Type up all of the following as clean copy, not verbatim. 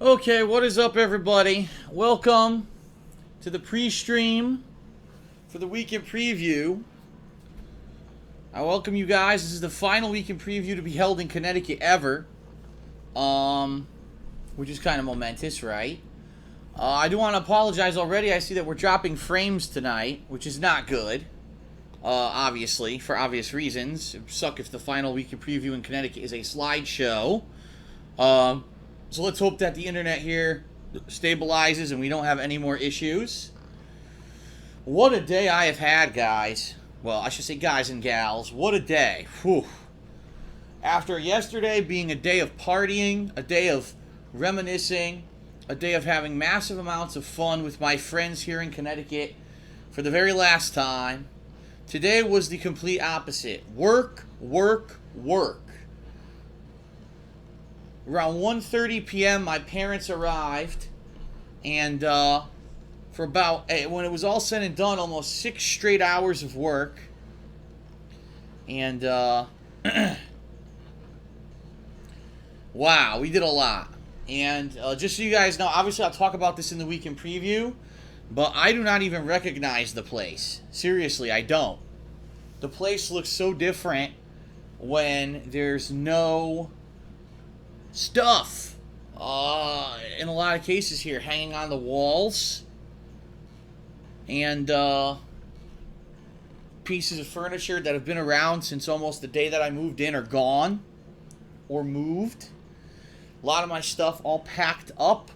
Okay, what is up, everybody? Welcome to the pre-stream for the weekend preview. I welcome you guys. This is the final weekend preview to be held in Connecticut ever, which is kind of momentous, right? I do want to apologize already. I see that we're dropping frames tonight, which is not good. Obviously, for obvious reasons. It would suck if the final weekend preview in Connecticut is a slideshow. So let's hope that the internet here stabilizes and we don't have any more issues. What a day I have had, guys. Well, I should say guys and gals. What a day. Whew. After yesterday being a day of partying, a day of reminiscing, a day of having massive amounts of fun with my friends here in Connecticut for the very last time, today was the complete opposite. Work, work, work. Around 1:30 p.m., my parents arrived, and for about, when it was all said and done, almost 6 straight hours of work. And, wow, we did a lot. And just so you guys know, obviously I'll talk about this in the weekend preview, but I do not even recognize the place. Seriously, I don't. The place looks so different when there's no stuff in a lot of cases here hanging on the walls, and pieces of furniture that have been around since almost the day that I moved in are gone or moved. A lot of my stuff all packed up,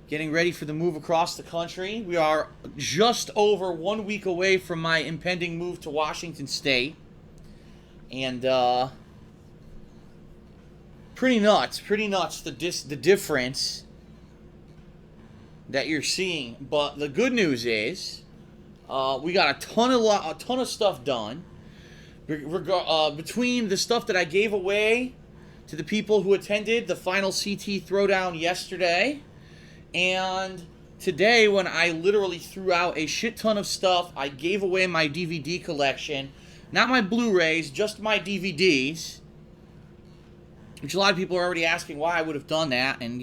getting ready for the move across the country. We are just over 1 week away from my impending move to Washington State, and pretty nuts the difference that you're seeing. But the good news is we got a ton of stuff done. Between the stuff that I gave away to the people who attended the final CT throwdown yesterday and today, when I literally threw out a shit ton of stuff, I gave away my DVD collection, not my Blu-rays, just my DVDs. Which a lot of people are already asking why I would have done that, and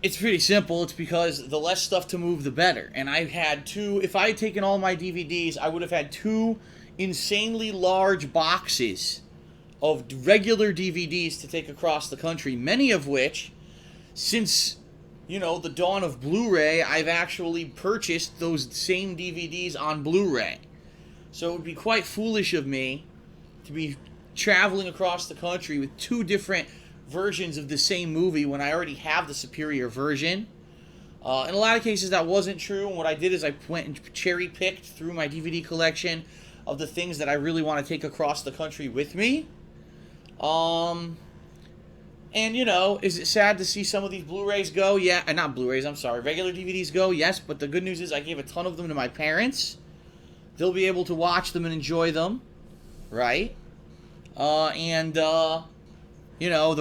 it's pretty simple. It's because the less stuff to move, the better. And I had if I had taken all my DVDs, I would have had 2 insanely large boxes of regular DVDs to take across the country, many of which, since, the dawn of Blu-ray, I've actually purchased those same DVDs on Blu-ray. So it would be quite foolish of me to be traveling across the country with 2 different versions of the same movie when I already have the superior version. In a lot of cases that wasn't true, and what I did is I went and cherry-picked through my DVD collection of the things that I really want to take across the country with me. And is it sad to see some of these Blu-rays go? Yeah, not Blu-rays, I'm sorry, regular DVDs go? Yes, but the good news is I gave a ton of them to my parents. They'll be able to watch them and enjoy them, right? The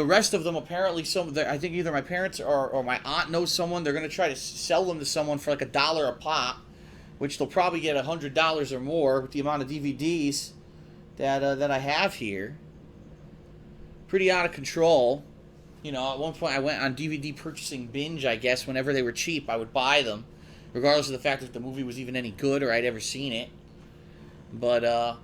rest of them, apparently, I think either my parents or my aunt knows someone. They're going to try to sell them to someone for like $1 a pop, which they'll probably get $100 or more with the amount of DVDs that I have here. Pretty out of control. At one point I went on DVD purchasing binge, I guess. Whenever they were cheap, I would buy them, regardless of the fact that the movie was even any good or I'd ever seen it. But,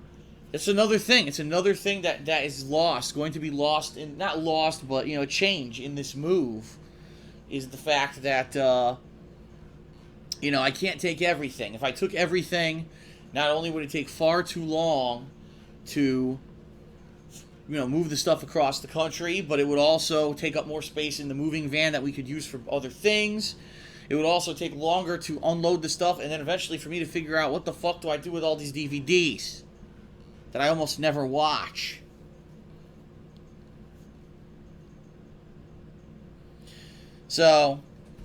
it's another thing. It's another thing that is lost, going to be lost, not lost, but, a change in this move, is the fact that, I can't take everything. If I took everything, not only would it take far too long to, move the stuff across the country, but it would also take up more space in the moving van that we could use for other things. It would also take longer to unload the stuff, and then eventually for me to figure out what the fuck do I do with all these DVDs that I almost never watch. So,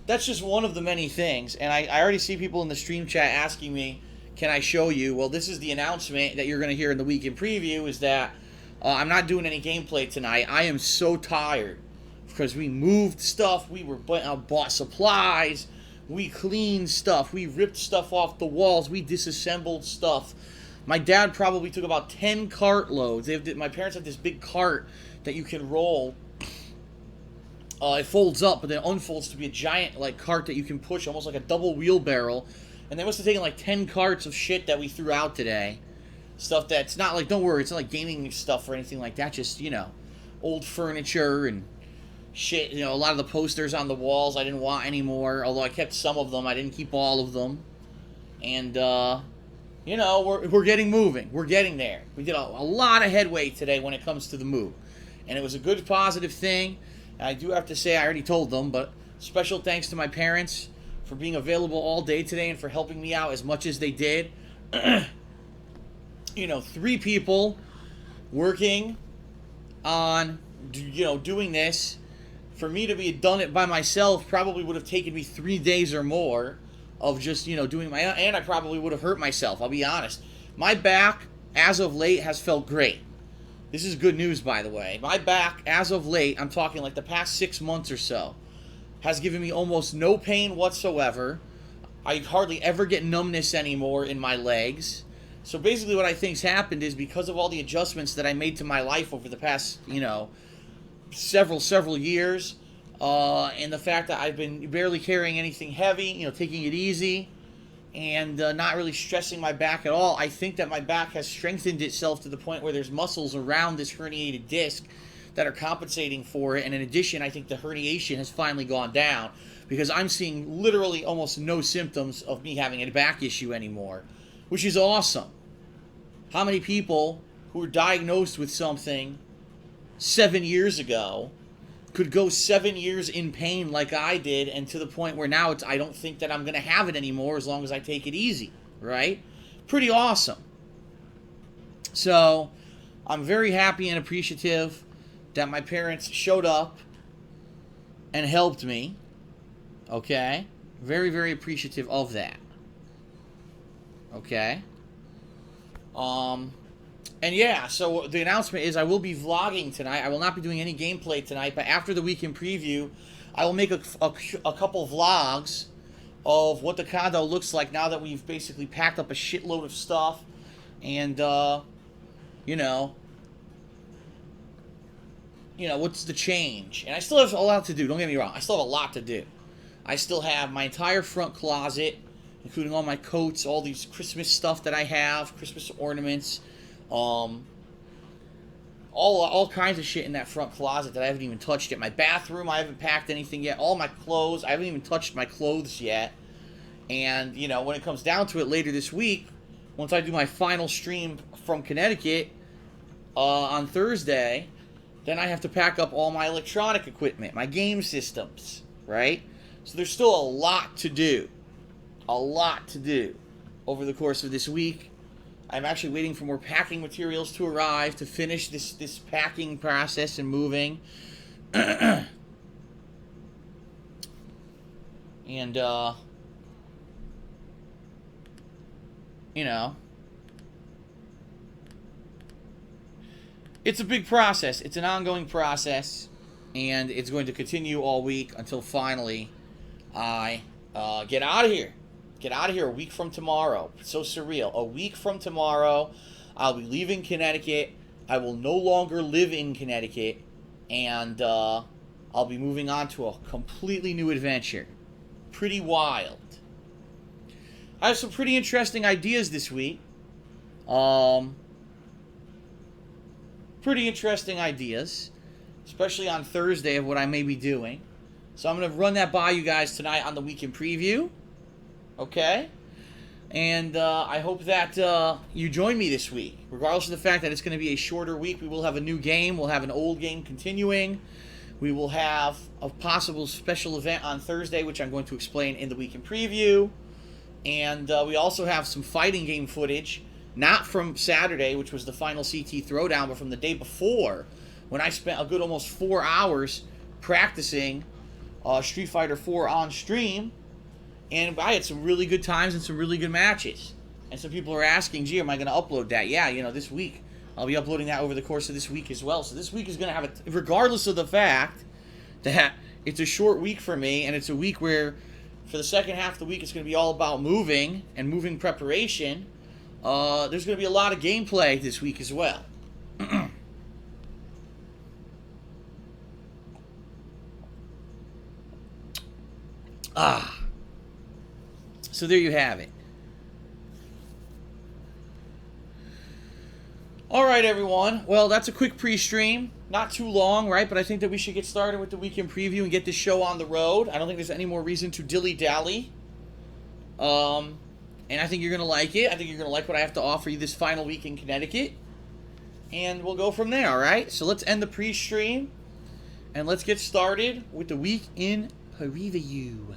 that's just one of the many things. And I already see people in the stream chat asking me, can I show you? Well, this is the announcement that you're going to hear in the weekend preview, is that I'm not doing any gameplay tonight. I am so tired because we moved stuff, we bought supplies, we cleaned stuff, we ripped stuff off the walls, we disassembled stuff. My dad probably took about 10 cart loads. My parents have this big cart that you can roll It folds up, but then unfolds to be a giant like cart that you can push, almost like a double wheelbarrow. And they must have taken like 10 carts of shit that we threw out today. Stuff that's not like, don't worry, it's not like gaming stuff or anything like that. Just, you know, old furniture and shit. You know, a lot of the posters on the walls I didn't want anymore. Although I kept some of them, I didn't keep all of them. And, you know, we're getting moving. We're getting there. We did a lot of headway today when it comes to the move. And it was a good, positive thing. And I do have to say, I already told them, but special thanks to my parents for being available all day today and for helping me out as much as they did. You know, 3 people working on, you know, doing this. For me to be done it by myself probably would have taken me 3 days or more of just, you know, doing my own, and I probably would have hurt myself, I'll be honest. My back, as of late, has felt great. This is good news, by the way. My back, as of late, I'm talking like the past 6 months or so, has given me almost no pain whatsoever. I hardly ever get numbness anymore in my legs. So basically what I think's happened is because of all the adjustments that I made to my life over the past, you know, several years, and the fact that I've been barely carrying anything heavy, you know, taking it easy, and not really stressing my back at all, I think that my back has strengthened itself to the point where there's muscles around this herniated disc that are compensating for it. And in addition, I think the herniation has finally gone down because I'm seeing literally almost no symptoms of me having a back issue anymore, which is awesome. How many people who were diagnosed with something 7 years ago could go 7 years in pain like I did, and to the point where now it's, I don't think that I'm going to have it anymore as long as I take it easy, right? Pretty awesome. So I'm very happy and appreciative that my parents showed up and helped me, okay? Very, very appreciative of that, okay? And yeah, so the announcement is I will be vlogging tonight. I will not be doing any gameplay tonight, but after the weekend preview, I will make a couple vlogs of what the condo looks like now that we've basically packed up a shitload of stuff. And, you know, what's the change? And I still have a lot to do, don't get me wrong. I still have a lot to do. I still have my entire front closet, including all my coats, all these Christmas stuff that I have, Christmas ornaments, all kinds of shit in that front closet that I haven't even touched yet. My bathroom, I haven't packed anything yet. All my clothes, I haven't even touched my clothes yet. And, you know, when it comes down to it later this week, once I do my final stream from Connecticut on Thursday, then I have to pack up all my electronic equipment, my game systems, right? So there's still a lot to do. A lot to do over the course of this week. I'm actually waiting for more packing materials to arrive to finish this packing process and moving. And, you know, it's a big process. It's an ongoing process, and it's going to continue all week until finally I get out of here. Get out of here a week from tomorrow. It's so surreal. A week from tomorrow, I'll be leaving Connecticut. I will no longer live in Connecticut. And I'll be moving on to a completely new adventure. Pretty wild. I have some pretty interesting ideas this week. Pretty interesting ideas. Especially on Thursday of what I may be doing. So I'm going to run that by you guys tonight on the weekend preview. Okay? And I hope that you join me this week. Regardless of the fact that it's going to be a shorter week, we will have a new game. We'll have an old game continuing. We will have a possible special event on Thursday, which I'm going to explain in the weekend preview. And we also have some fighting game footage, not from Saturday, which was the final CT Throwdown, but from the day before, when I spent a good almost 4 hours practicing Street Fighter 4 on stream. And I had some really good times and some really good matches. And some people are asking, gee, am I going to upload that? Yeah, you know, this week. I'll be uploading that over the course of this week as well. So this week is going to have, regardless of the fact that it's a short week for me, and it's a week where for the second half of the week it's going to be all about moving and moving preparation, there's going to be a lot of gameplay this week as well. Ah. So there you have it. All right, everyone. Well, that's a quick pre-stream. Not too long, right? But I think that we should get started with the weekend preview and get this show on the road. I don't think there's any more reason to dilly-dally. And I think you're going to like it. I think you're going to like what I have to offer you this final week in Connecticut. And we'll go from there, all right? So let's end the pre-stream. And let's get started with the week in review.